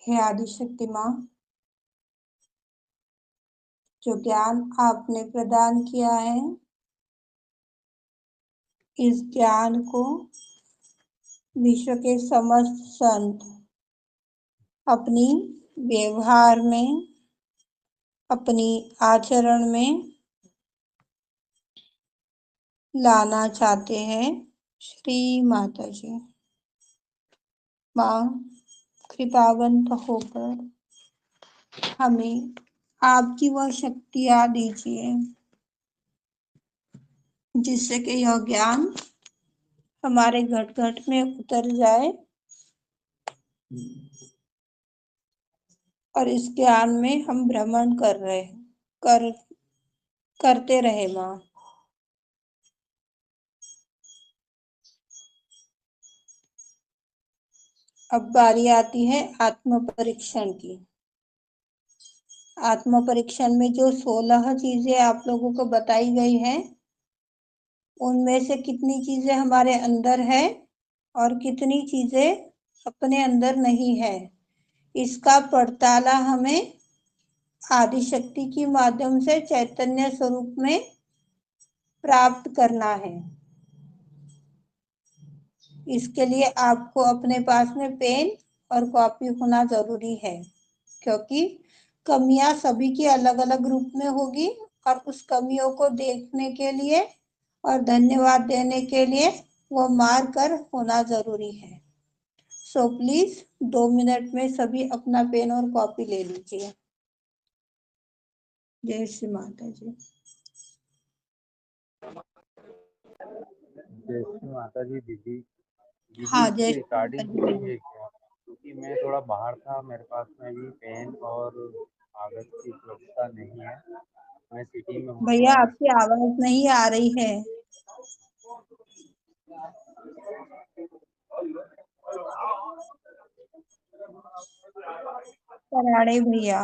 हे आदिशक्ति माँ, जो ज्ञान आपने प्रदान किया है, इस ज्ञान को विश्व के समस्त संत अपनी व्यवहार में, अपनी आचरण में लाना चाहते हैं। श्री माता जी, माँ कृपावंत होकर हमें आपकी वह शक्तियाँ दीजिए जिससे कि यह ज्ञान हमारे घट घट में उतर जाए और इस ज्ञान में हम भ्रमण करते रहे माँ। अब बारी आती है आत्म परीक्षण की। आत्म परीक्षण में जो 16 चीजें आप लोगों को बताई गई हैं, उनमें से कितनी चीजें हमारे अंदर है और कितनी चीजें अपने अंदर नहीं है, इसका पड़ताला हमें आदिशक्ति के माध्यम से चैतन्य स्वरूप में प्राप्त करना है। इसके लिए आपको अपने पास में पेन और कॉपी होना जरूरी है, क्योंकि कमियां सभी की अलग अलग रूप में होगी और उस कमियों को देखने के लिए और धन्यवाद देने के लिए वो मार कर होना जरूरी है। सो प्लीज 2 मिनट में सभी अपना पेन और कॉपी ले लीजिए। जय श्री माता जी। जय श्री माता जी। दीदी हाँ, इसकी जय श्री माता रिकॉर्डिंग जी हो रही भैया। है क्या? क्योंकि मैं थोड़ा बाहर था, मेरे पास में भी पेन और कागज की उपलब्धता नहीं है। मैं सिटी में हूँ भैया थोड़ा। आपकी आवाज नहीं आ रही है। कराड़े भैया।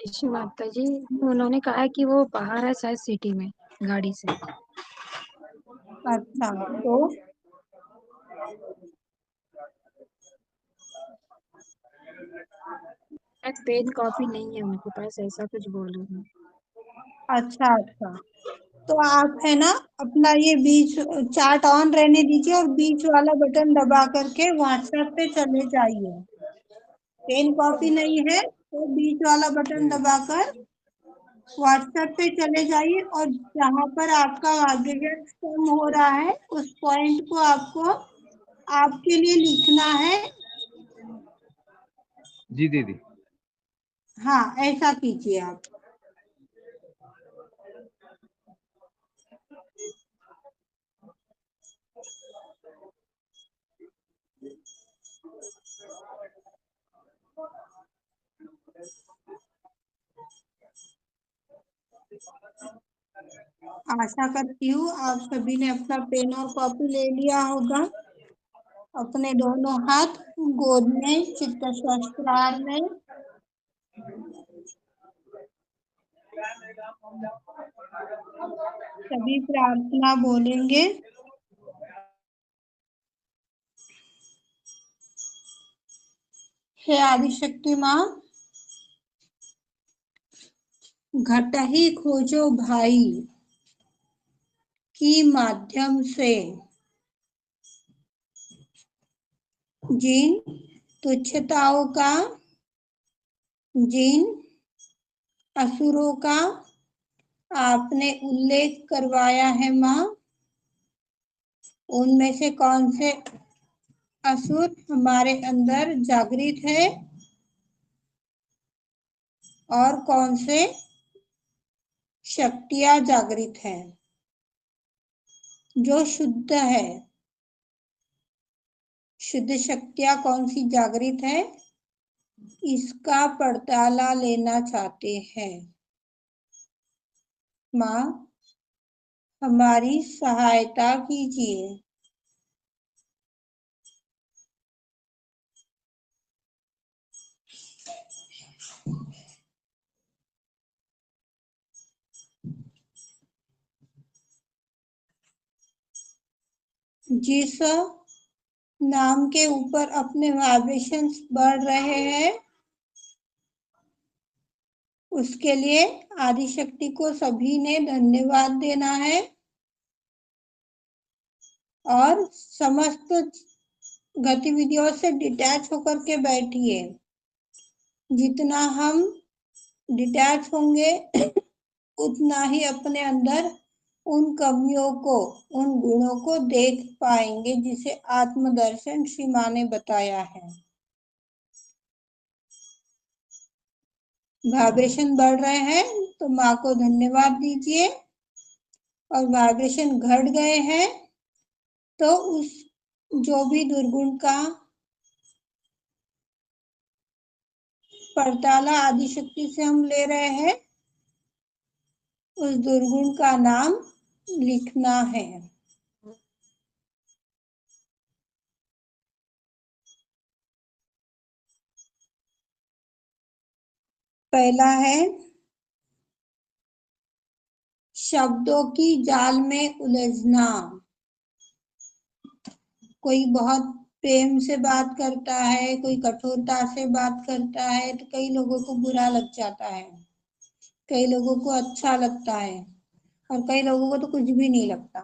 श्री माता जी, उन्होंने कहा कि वो बाहर है शायद सिटी में गाड़ी से। अच्छा, तो पेन कॉपी नहीं है उनके पास, ऐसा कुछ बोल रही हूँ। अच्छा अच्छा, तो आप है ना अपना ये बीच चार्ट ऑन रहने दीजिए और बीच वाला बटन दबा करके व्हाट्सएप पे चले जाइए। पेन कॉपी नहीं है तो बीच वाला बटन दबाकर व्हाट्सएप पे चले जाइए और जहाँ पर आपका वाइब्रेशन कम हो रहा है उस पॉइंट को आपको आपके लिए लिखना है। जी दीदी। हाँ, ऐसा कीजिए आप। आशा करती हूँ आप सभी ने अपना पेन और कॉपी ले लिया होगा। अपने दोनों हाथ गोद में चित्त सहस्त्रार में सभी प्रार्थना बोलेंगे। हे आदिशक्ति माँ, घट ही खोजो भाई की माध्यम से जिन तुच्छताओं का, जिन असुरों का आपने उल्लेख करवाया है माँ, उनमें से कौन से असुर हमारे अंदर जागृत है और कौन से शक्तियां जागृत है जो शुद्ध है। शुद्ध शक्तियां कौन सी जागृत है, इसका पड़ताला लेना चाहते हैं। माँ हमारी सहायता कीजिए। जिस नाम के ऊपर अपने वाइब्रेशंस बढ़ रहे हैं, उसके लिए आदिशक्ति को सभी ने धन्यवाद देना है और समस्त गतिविधियों से डिटैच होकर के बैठिए। जितना हम डिटैच होंगे उतना ही अपने अंदर उन कमियों को, उन गुणों को देख पाएंगे जिसे आत्मदर्शन श्री माँ ने बताया है। वाइब्रेशन बढ़ रहे हैं तो माँ को धन्यवाद दीजिए, और वाइब्रेशन घट गए हैं तो उस जो भी दुर्गुण का परताला आदिशक्ति से हम ले रहे हैं, उस दुर्गुण का नाम लिखना है। पहला है शब्दों की जाल में उलझना। कोई बहुत प्रेम से बात करता है, कोई कठोरता से बात करता है तो कई लोगों को बुरा लग जाता है, कई लोगों को अच्छा लगता है और कई लोगों को तो कुछ भी नहीं लगता।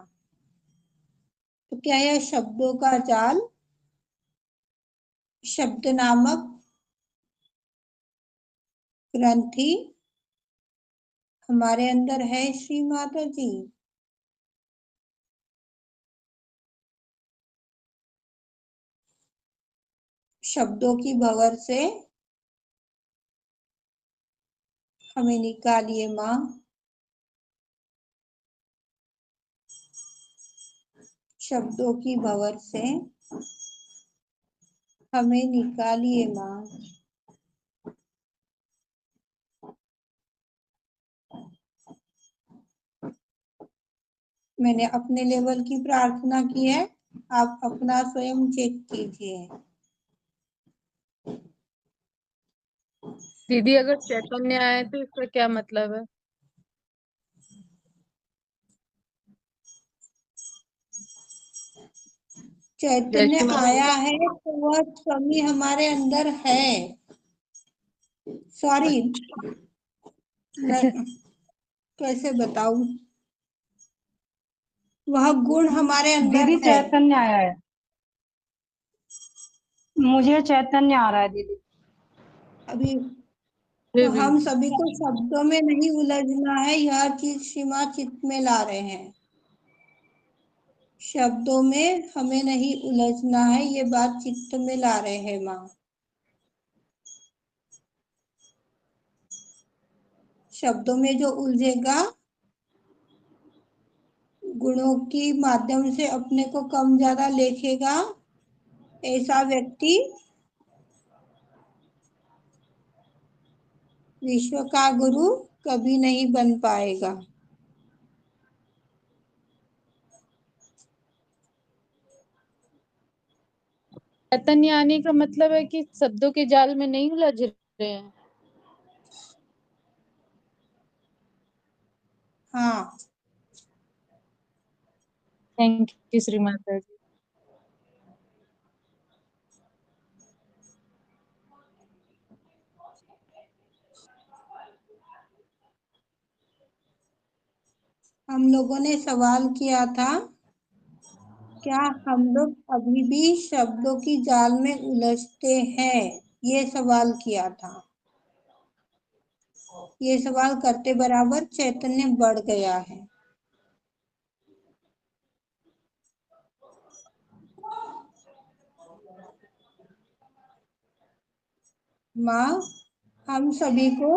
तो क्या यह शब्दों का जाल, शब्द नामक ग्रंथि हमारे अंदर है श्री माता जी? शब्दों की भंवर से हमें निकालिए माँ। शब्दों की भंवर से हमें निकालिए माँ। मैंने अपने लेवल की प्रार्थना की है, आप अपना स्वयं चेक कीजिए। दीदी अगर चैतन्य आए तो इसका क्या मतलब है? चैतन्य जैसे माता आया है तो वह कमी हमारे अंदर है। सॉरी, कैसे बताऊं, वह गुण हमारे अंदर दीदी है। चैतन्य आया है, मुझे चैतन्य आ रहा है दीदी। अभी जी तो भी हम सभी को शब्दों में नहीं उलझना है, यह चीज सीमा चित्त में ला रहे हैं। शब्दों में हमें नहीं उलझना है, ये बात चित्त में ला रहे हैं माँ। शब्दों में जो उलझेगा, गुणों की माध्यम से अपने को कम ज्यादा लेखेगा, ऐसा व्यक्ति विश्व का गुरु कभी नहीं बन पाएगा। चैतन्य आने का मतलब है कि शब्दों के जाल में नहीं उलझ रहे हैं। हाँ, थैंक यू श्री माता जी। हम लोगों ने सवाल किया था, क्या हम लोग अभी भी शब्दों की जाल में उलझते हैं? ये सवाल किया था। ये सवाल करते बराबर चैतन्य बढ़ गया है। माँ, हम सभी को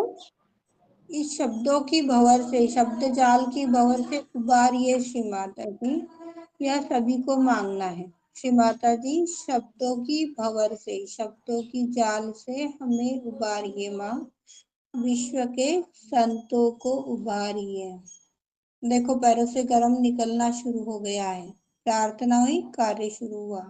इस शब्दों की भंवर से, शब्द जाल की भंवर से उबारिए श्री माता जी, यह सभी को मांगना है। श्री माता जी, शब्दों की भंवर से, शब्दों की जाल से हमें उबारिए माँ। विश्व के संतों को उबारिए। देखो पैरों से गर्म निकलना शुरू हो गया है। प्रार्थना हुई, कार्य शुरू हुआ।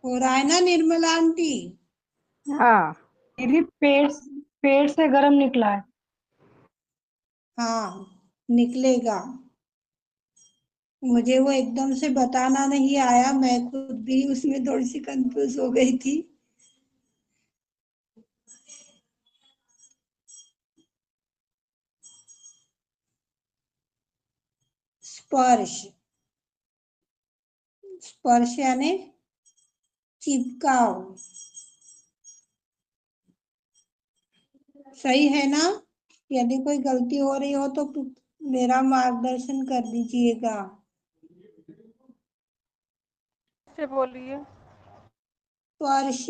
हो रहा है ना निर्मला आंटी? हाँ दीदी, पेट से गरम निकला है। हाँ, निकलेगा। मुझे वो एकदम से बताना नहीं आया, मैं खुद भी उसमें थोड़ी सी कंफ्यूज हो गई थी। स्पर्श, स्पर्श यानी चिपकाव। सही है ना? यदि कोई गलती हो रही हो तो मेरा मार्गदर्शन कर दीजिएगा। से बोलिए। स्पर्श,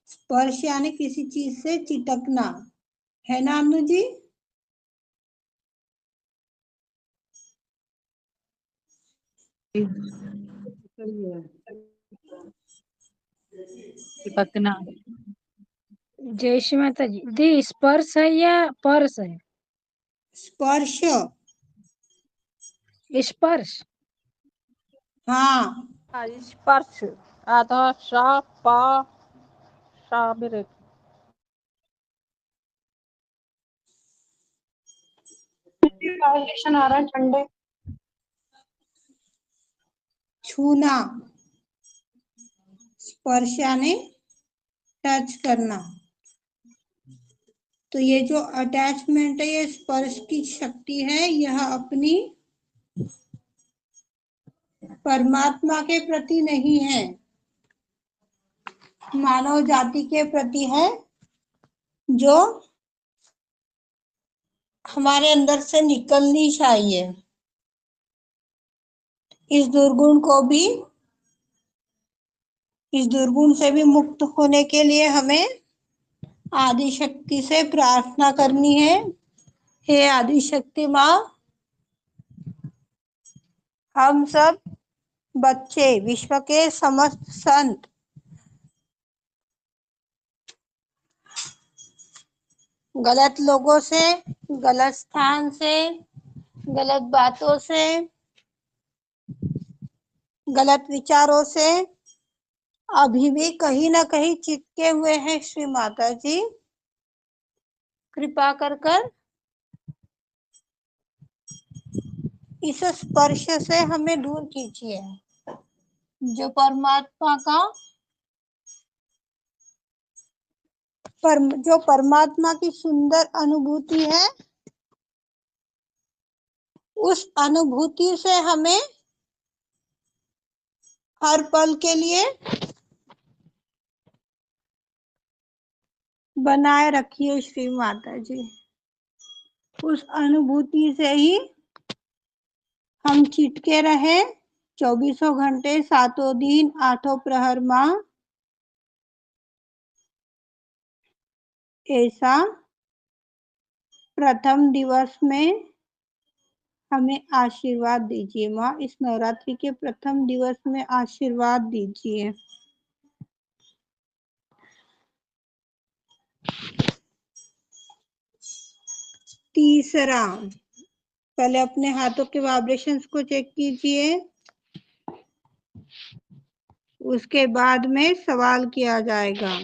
स्पर्श यानी किसी चीज से चिटकना, है ना अनु जी? चिपकना। जय श्री माता जी। दी स्पर्श है या पर्स है? स्पर्श, स्पर्श। हाँ। स्पर्श आधा सा पा सा मेरे। ट्रांसलेशन आ रहा है ठंडे। छूना, स्पर्श यानी टच करना। तो ये जो अटैचमेंट है, ये स्पर्श की शक्ति है, यह अपनी परमात्मा के प्रति नहीं है, मानव जाति के प्रति है, जो हमारे अंदर से निकलनी चाहिए। इस दुर्गुण को भी, इस दुर्गुण से भी मुक्त होने के लिए हमें आदि शक्ति से प्रार्थना करनी है। हे आदि शक्ति माँ, हम सब बच्चे, विश्व के समस्त संत गलत लोगों से, गलत स्थान से, गलत बातों से, गलत विचारों से अभी भी कहीं ना कहीं चिपके हुए हैं। श्री माता जी, कृपा कर कर इस स्पर्श से हमें दूर कीजिए। जो परमात्मा का जो परमात्मा की सुंदर अनुभूति है, उस अनुभूति से हमें हर पल के लिए बनाए रखिए। श्री माता जी, उस अनुभूति से ही हम चिटके रहे 24 घंटे 7 दिन 8 प्रहर माँ। ऐसा प्रथम दिवस में हमें आशीर्वाद दीजिए माँ। इस नवरात्रि के प्रथम दिवस में आशीर्वाद दीजिए। तीसरा, पहले अपने हाथों के वाइब्रेशंस को चेक कीजिए, उसके बाद में सवाल किया जाएगा।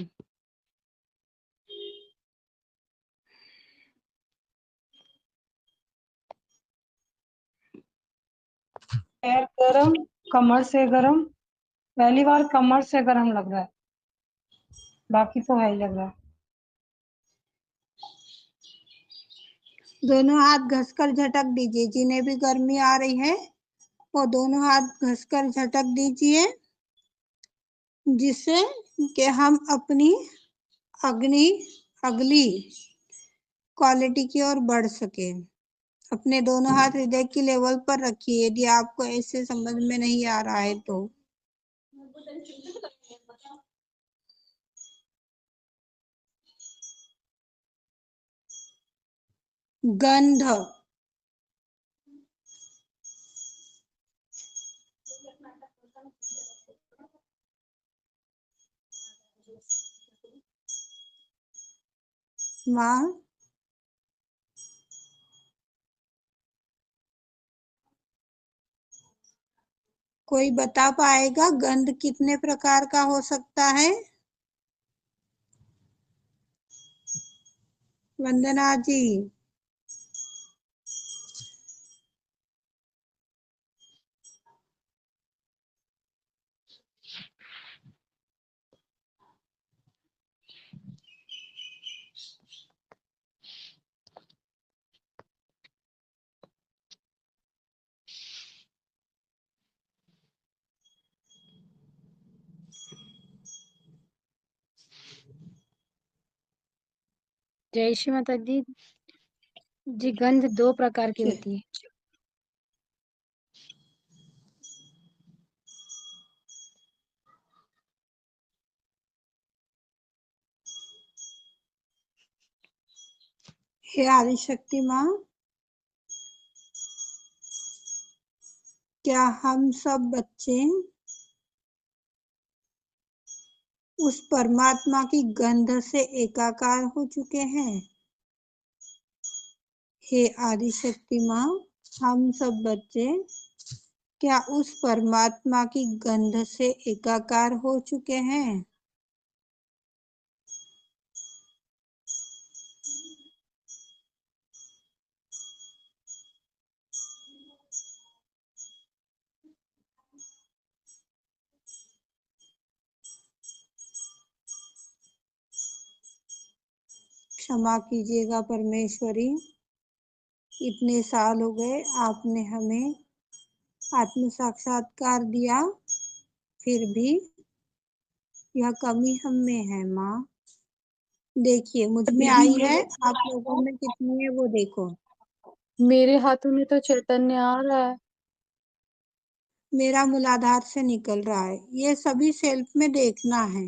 पैर गरम, कमर से गरम। पहली बार कमर से गरम लग रहा है, बाकी तो है ही लग रहा है। दोनों हाथ घसकर झटक दीजिए। जिन्हें भी गर्मी आ रही है वो दोनों हाथ घसकर झटक दीजिए, जिससे कि हम अपनी अग्नि अगली क्वालिटी की ओर बढ़ सके। अपने दोनों हाथ हृदय की लेवल पर रखिए, यदि आपको ऐसे समझ में नहीं आ रहा है तो। गंध, माँ कोई बता पाएगा गंध कितने प्रकार का हो सकता है? वंदना जी। जय श्री माता दी। जी, गंध 2 प्रकार की जी। होती है। हे आदिशक्ति माँ, क्या हम सब बच्चे उस परमात्मा की गंध से एकाकार हो चुके हैं? हे आदिशक्ति माँ, हम सब बच्चे क्या उस परमात्मा की गंध से एकाकार हो चुके हैं? क्षमा कीजिएगा परमेश्वरी, इतने साल हो गए आपने हमें आत्म साक्षात्कार दिया, फिर भी यह कमी हम में है माँ। देखिए मुझ में दीदी आई है, आप लोगों में कितनी है वो देखो। मेरे हाथों में तो चैतन्य आ रहा है। मेरा मूलाधार से निकल रहा है। ये सभी सेल्फ में देखना है,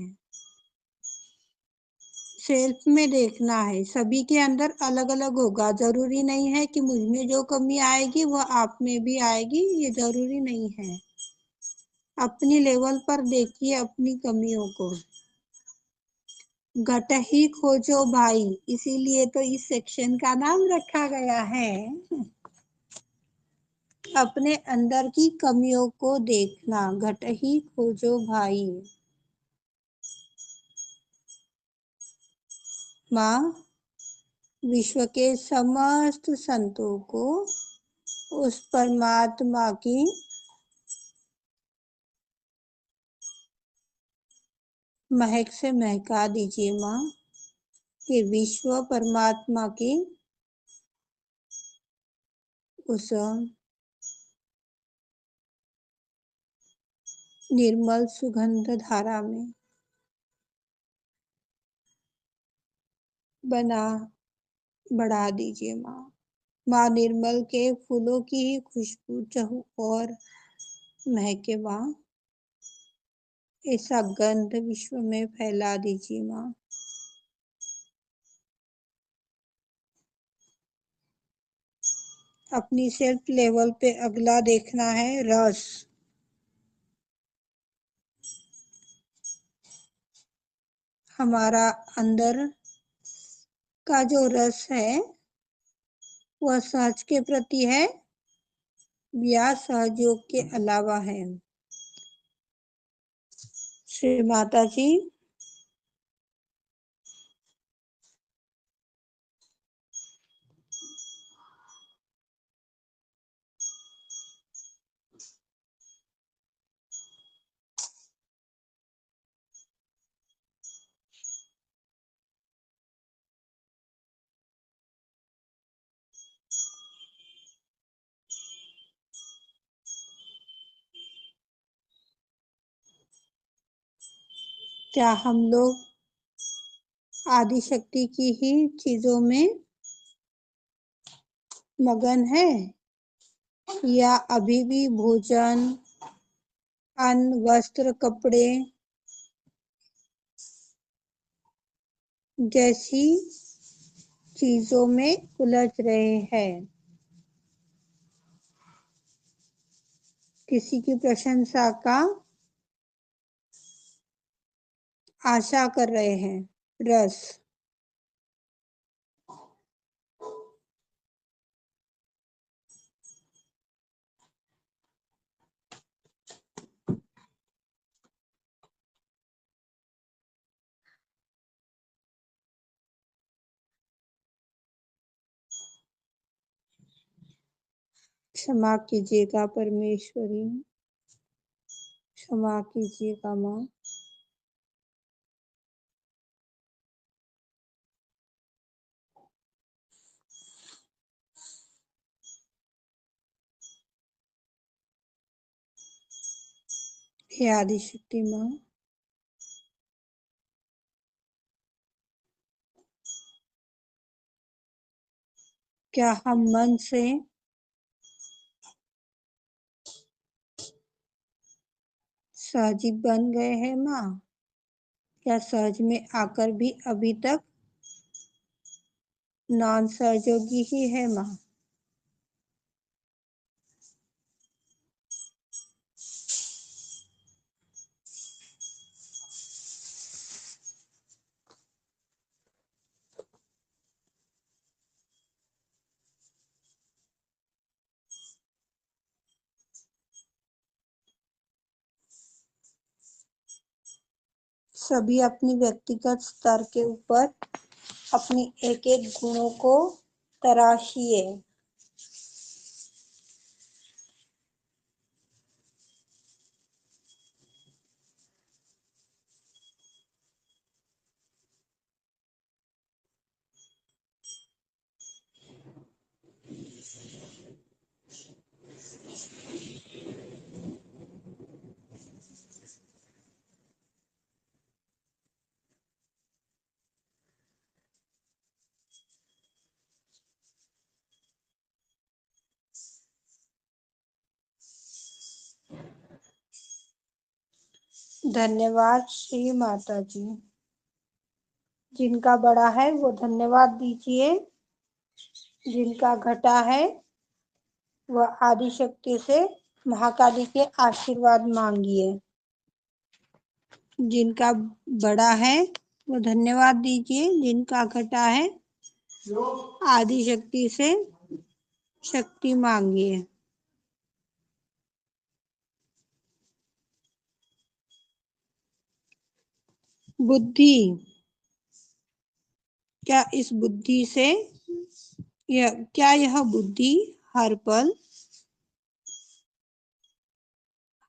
सेल्फ में देखना है। सभी के अंदर अलग अलग होगा। जरूरी नहीं है कि मुझ में जो कमी आएगी वह आप में भी आएगी, ये जरूरी नहीं है। अपनी लेवल पर देखिए अपनी कमियों को। घट ही खोजो भाई, इसीलिए तो इस सेक्शन का नाम रखा गया है। अपने अंदर की कमियों को देखना, घट ही खोजो भाई। माँ, विश्व के समस्त संतों को उस परमात्मा की महक से महका दीजिए माँ, कि विश्व परमात्मा की उस निर्मल सुगंध धारा में बना बढ़ा दीजिए माँ। माँ निर्मल के फूलों की ही खुशबू चहु और महके माँ, ऐसा गंध विश्व में फैला दीजिए माँ। अपनी सेल्फ लेवल पे अगला देखना है रस। हमारा अंदर का जो रस है वह सहज के प्रति है या सहयोग के अलावा है? श्री माता जी। क्या हम लोग आदिशक्ति की ही चीजों में मगन है, या अभी भी भोजन, अन्न, वस्त्र, कपड़े जैसी चीजों में उलझ रहे हैं? किसी की प्रशंसा का आशा कर रहे हैं? रस। क्षमा कीजिएगा परमेश्वरी, क्षमा कीजिएगा माँ। हे आदिशक्ति माँ, क्या हम मन से सहजी बन गए हैं माँ? क्या सहज में आकर भी अभी तक नॉन सहयोगी ही है माँ? सभी अपनी व्यक्तिगत स्तर के ऊपर अपनी एक एक गुणों को तराशिए। धन्यवाद श्री माता जी। जिनका बड़ा है वो धन्यवाद दीजिए, जिनका घटा है वह आदिशक्ति से महाकाली के आशीर्वाद मांगिए। जिनका बड़ा है वो धन्यवाद दीजिए, जिनका घटा है आदिशक्ति से शक्ति मांगिए। बुद्धि, क्या इस बुद्धि से यह बुद्धि हर पल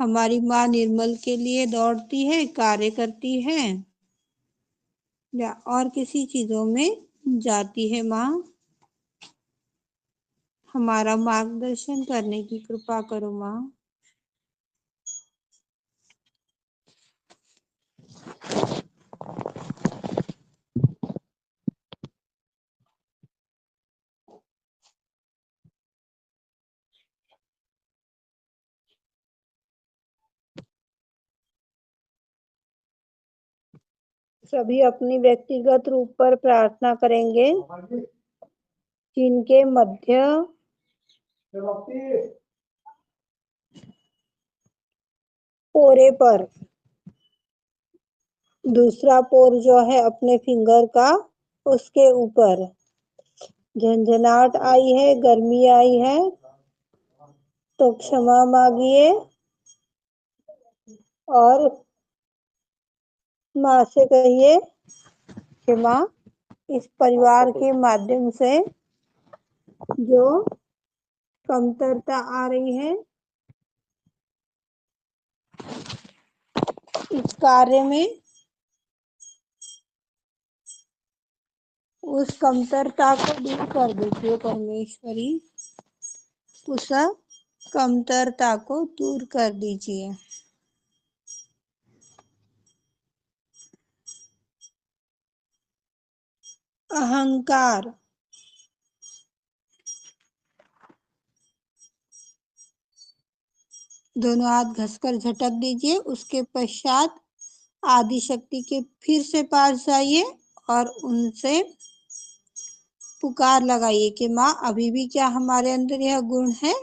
हमारी माँ निर्मल के लिए दौड़ती है, कार्य करती है, या और किसी चीजों में जाती है माँ? हमारा मार्गदर्शन करने की कृपा करो माँ। सभी अपनी व्यक्तिगत रूप पर प्रार्थना करेंगे, जिनके मध्य पोरे पर दूसरा पोर जो है अपने फिंगर का, उसके ऊपर झंझनाहट आई है, गर्मी आई है, तो क्षमा मांगिए और माँ से कहिए कि माँ, इस परिवार के माध्यम से जो कमतरता आ रही है इस कार्य में, उस कमतरता को दूर कर दीजिए परमेश्वरी। उस कमतरता को दूर कर दीजिए। अहंकार, दोनों हाथ घसकर झटक दीजिए। उसके पश्चात आदिशक्ति के फिर से पास जाइए और उनसे पुकार लगाइए कि माँ, अभी भी क्या हमारे अंदर यह गुण है?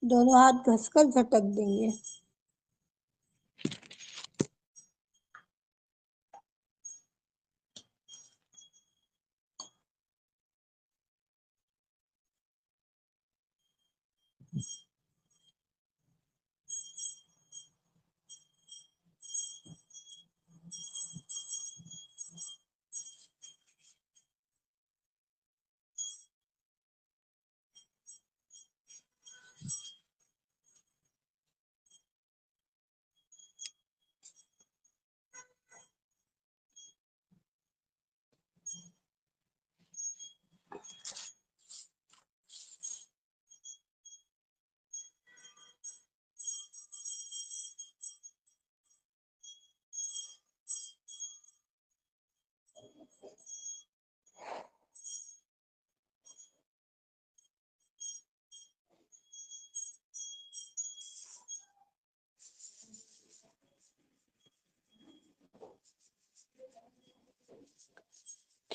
दोनों हाथ घसकर झटक देंगे।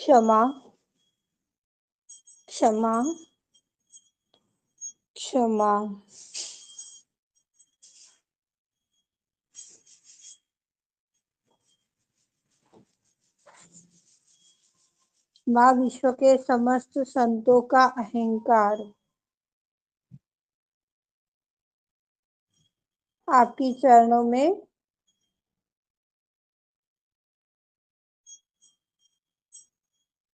क्षमा, क्षमा, क्षमा। माँ विश्व के समस्त संतों का अहंकार, आपकी चरणों में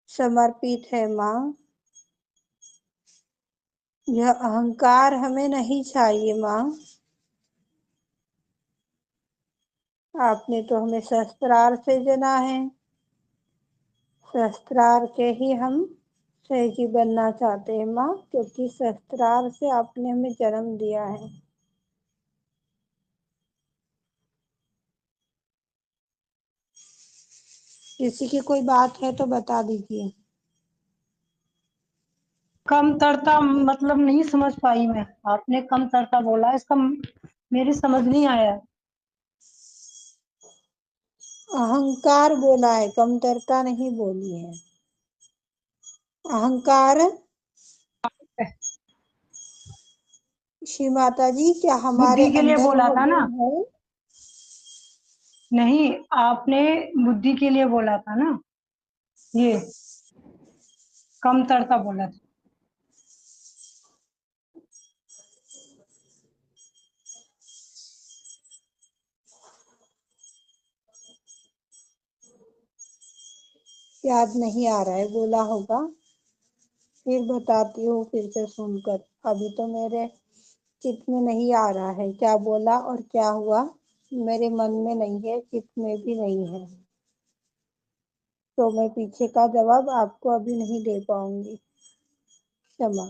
समर्पित है माँ। यह अहंकार हमें नहीं चाहिए माँ। आपने तो हमें शस्त्रार से जना है, शस्त्रार के ही हम सहयोगी बनना चाहते हैं माँ, क्योंकि शस्त्रार से आपने हमें जन्म दिया है। किसी की कोई बात है तो बता दीजिए। कम तरता मतलब नहीं समझ पाई मैं, आपने कम तरता बोला, इसका मेरी समझ नहीं आया। अहंकार बोला है, कमतरता नहीं बोली है। अहंकार। श्री माता जी, क्या हमारे बुद्धि के लिए अंदर बोला वो था ना? गुण है? नहीं, आपने बुद्धि के लिए बोला था ना, ये कम तरता बोला था। याद नहीं आ रहा है, बोला होगा, फिर बताती हूँ फिर से सुनकर। अभी तो मेरे चित्त में नहीं आ रहा है क्या बोला और क्या हुआ। मेरे मन में नहीं है, चित्त में भी नहीं है, तो मैं पीछे का जवाब आपको अभी नहीं दे पाऊंगी। क्षमा।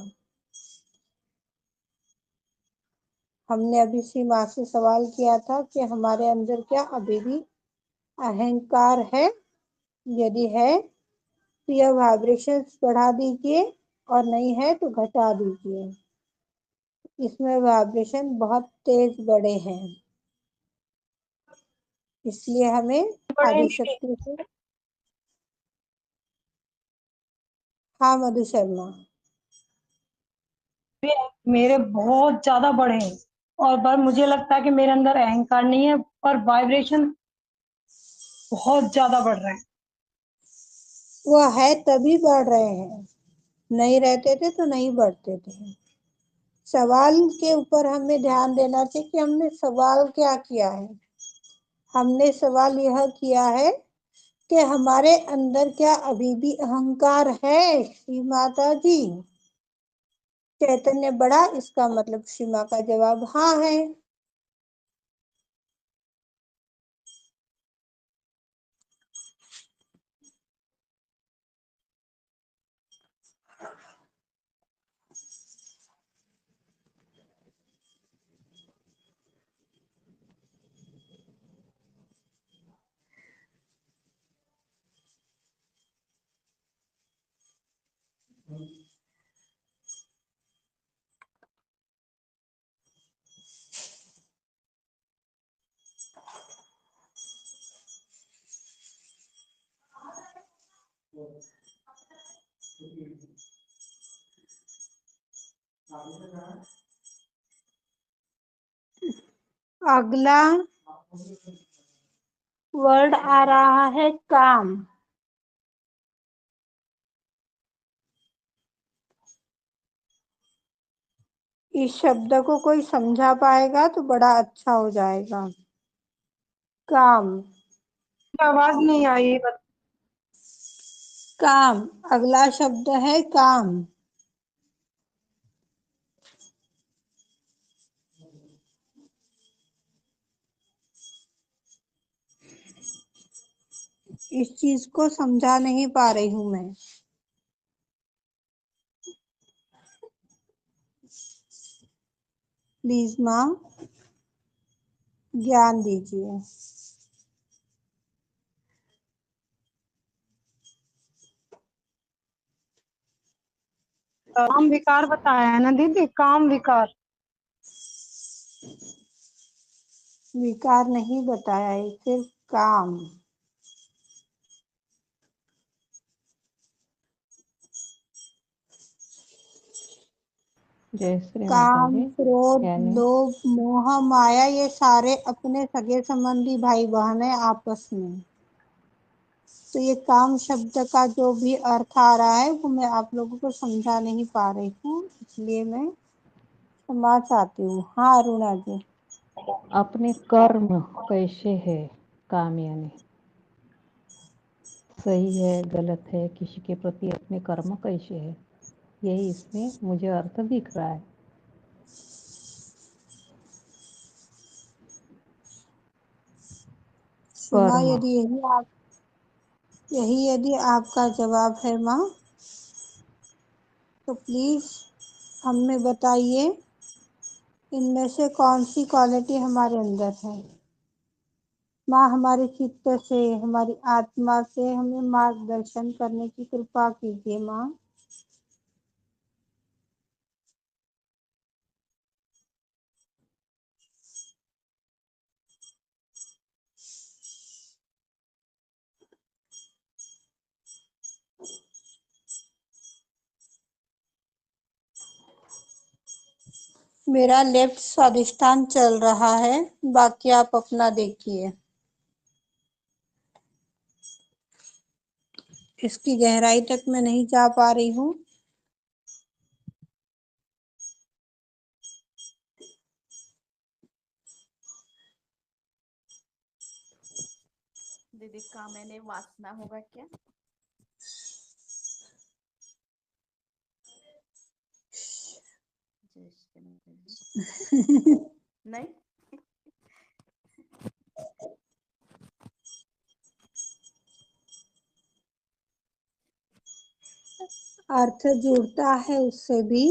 हमने अभी श्री माँ से सवाल किया था कि हमारे अंदर क्या अभी भी अहंकार है? यदि है तो यह वाइब्रेशंस बढ़ा दीजिए, और नहीं है तो घटा दीजिए। इसमें वाइब्रेशन बहुत तेज बढ़े हैं, इसलिए हमें बड़े नहीं, आदिशक्ति से। हाँ मधु शर्मा। मेरे बहुत ज्यादा बढ़े हैं, और पर मुझे लगता है कि मेरे अंदर अहंकार नहीं है, पर वाइब्रेशन बहुत ज्यादा बढ़ रहा है। वो है तभी बढ़ रहे हैं, नहीं रहते थे तो नहीं बढ़ते थे। सवाल के ऊपर हमें ध्यान देना चाहिए कि हमने सवाल क्या किया है। हमने सवाल यह किया है कि हमारे अंदर क्या अभी भी अहंकार है श्री माता जी? चैतन्य बड़ा, इसका मतलब श्री माँ का जवाब हाँ है। अगला वर्ड आ रहा है काम। इस शब्द को कोई समझा पाएगा तो बड़ा अच्छा हो जाएगा। काम, आवाज नहीं आई। काम। अगला शब्द है काम। इस चीज को समझा नहीं पा रही हूं मैं। प्लीज माँ ज्ञान दीजिए। काम विकार बताया है ना दीदी, काम विकार। विकार नहीं बताया है, सिर्फ काम। जय श्री माता काम, जी। क्रोध, यानी लोभ, मोह, माया ये सारे अपने सगे संबंधी भाई बहन है आपस में। तो ये काम शब्द का जो भी अर्थ आ रहा है वो मैं आप लोगों को समझा नहीं पा रही हूँ, इसलिए मैं क्षमा चाहती हूँ। हाँ अरुणा जी। अपने कर्म कैसे है, काम यानी सही है गलत है, किसी के प्रति अपने कर्म कैसे है, यही इसमें मुझे अर्थ दिख रहा है। माँ कर्म यही यदि आपका जवाब है माँ, तो प्लीज हमें बताइए इनमें से कौन सी क्वालिटी हमारे अंदर है। माँ हमारे चित्त से, हमारी आत्मा से हमें मार्गदर्शन करने की कृपा कीजिए माँ। मेरा लेफ्ट स्वादिष्टान चल रहा है, बाकी आप अपना देखिए। इसकी गहराई तक मैं नहीं जा पा रही हूँ। दीदी का मैंने वासना होगा क्या? जय श्री माता जी। नहीं अर्थ जुड़ता है उससे भी।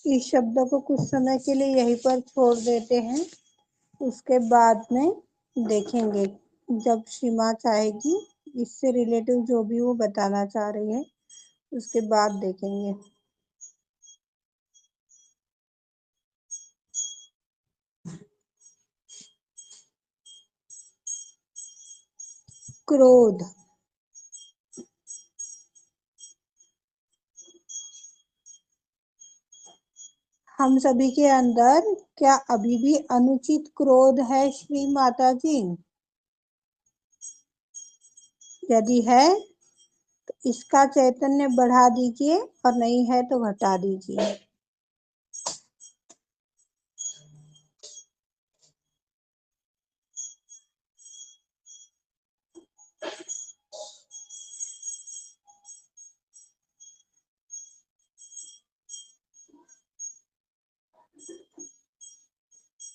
इस शब्द को कुछ समय के लिए यहीं पर छोड़ देते हैं, उसके बाद में देखेंगे जब सीमा चाहेगी इससे रिलेटिव जो भी वो बताना चाह रही है, उसके बाद देखेंगे। क्रोध, हम सभी के अंदर क्या अभी भी अनुचित क्रोध है श्री माता जी? यदि है तो इसका चैतन्य बढ़ा दीजिए और नहीं है तो घटा दीजिए।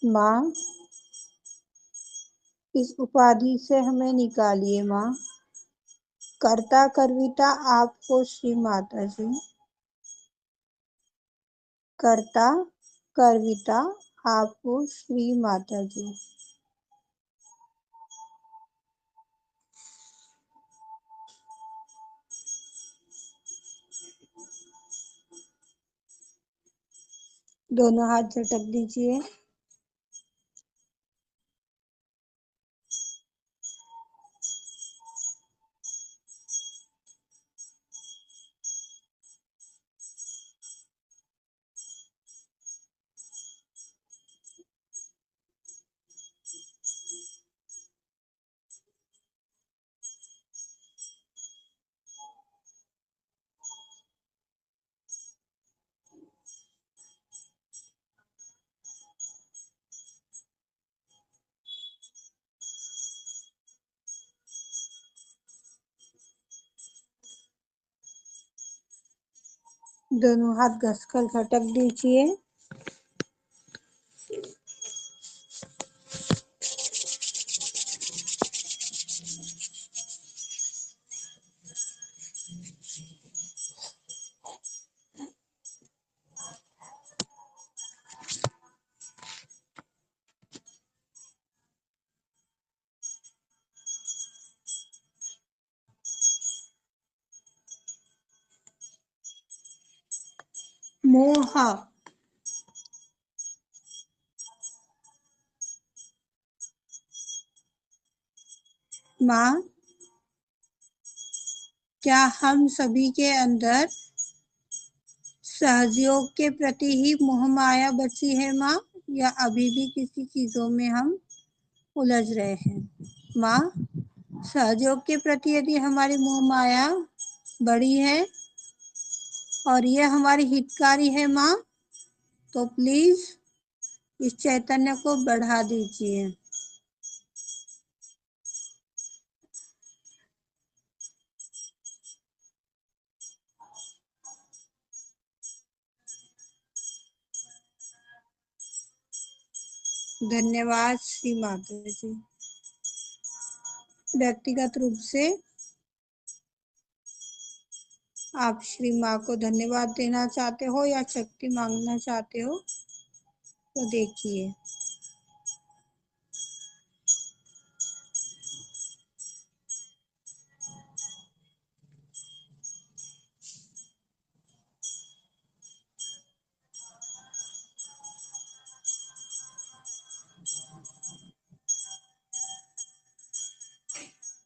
माँ इस उपाधि से हमें निकालिए माँ। कर्ता कर्विता आपको श्री माता जी। कर्ता कर्विता आपको श्री माता जी। दोनों हाथ झटक दीजिए। दोनों हाथ घसकर झटक दीजिए। मोह, माँ क्या हम सभी के अंदर सहयोग के प्रति ही मोह माया बची है माँ, या अभी भी किसी चीजों में हम उलझ रहे हैं? माँ, सहयोग के प्रति यदि हमारी मोह माया बड़ी है और ये हमारी हितकारी है माँ, तो प्लीज इस चैतन्य को बढ़ा दीजिए। धन्यवाद श्री माता जी। व्यक्तिगत रूप से आप श्री माँ को धन्यवाद देना चाहते हो या शक्ति मांगना चाहते हो तो देखिए।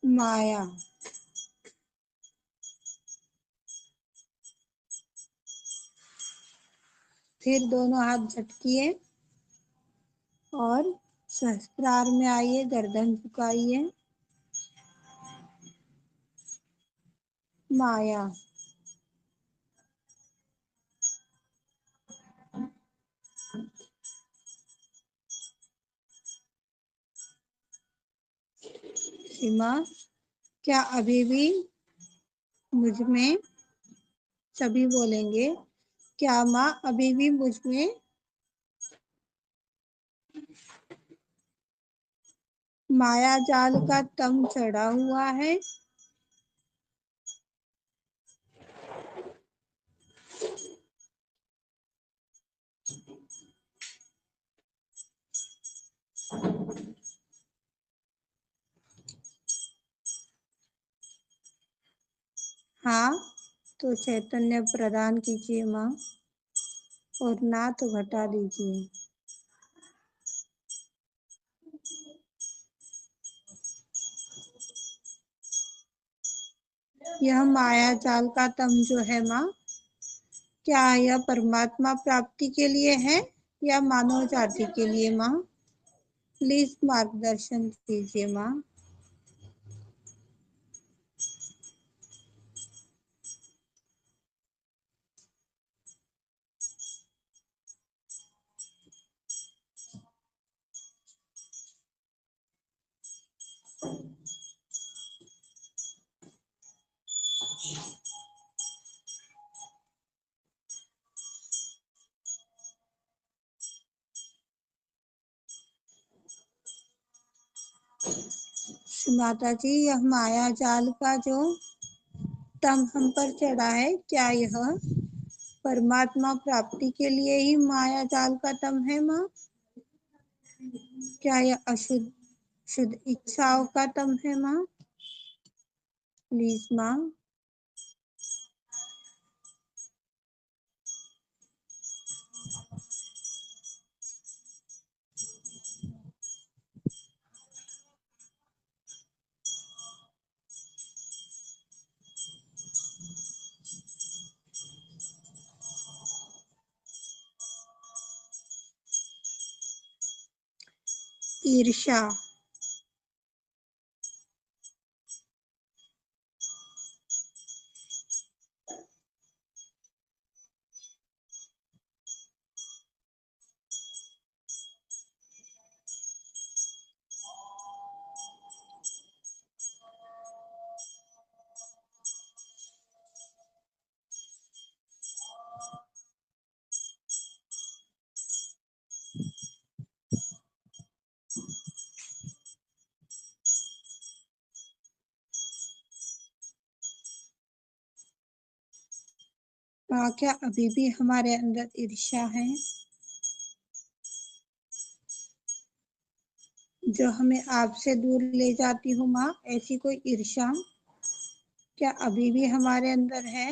माया, फिर दोनों हाथ झटकिए और सहस्त्रार में आइए, गर्दन झुकाइए। माया, सीमा क्या अभी भी मुझ में, सभी बोलेंगे, क्या माँ अभी भी मुझ में माया जाल का तम चढ़ा हुआ है? हाँ तो चैतन्य प्रदान कीजिए माँ, और ना तो घटा दीजिए। यह माया जाल का तम जो है माँ, क्या यह परमात्मा प्राप्ति के लिए है या मानव जाति के लिए माँ? प्लीज मार्गदर्शन दीजिए माँ। माता जी, यह माया जाल का जो तम हम पर चढ़ा है, क्या यह परमात्मा प्राप्ति के लिए ही माया जाल का तम है माँ? क्या यह अशुद्ध शुद्ध इच्छाओं का तम है माँ? प्लीज माँ। ईर्ष्या, माँ क्या अभी भी हमारे अंदर ईर्ष्या है जो हमें आपसे दूर ले जाती हो माँ? ऐसी कोई ईर्ष्या क्या अभी भी हमारे अंदर है?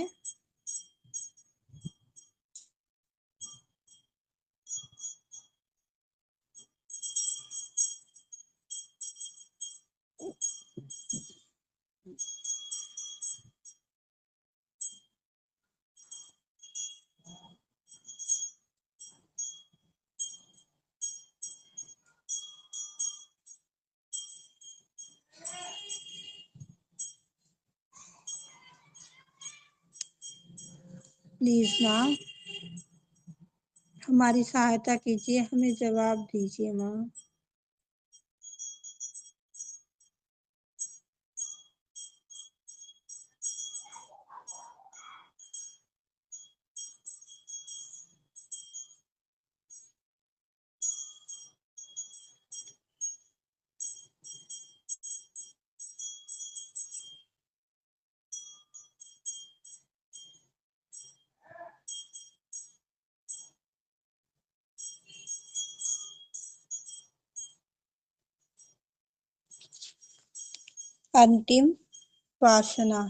प्लीज माँ, हमारी सहायता कीजिए, हमें जवाब दीजिए माँ। अंतिम वासना।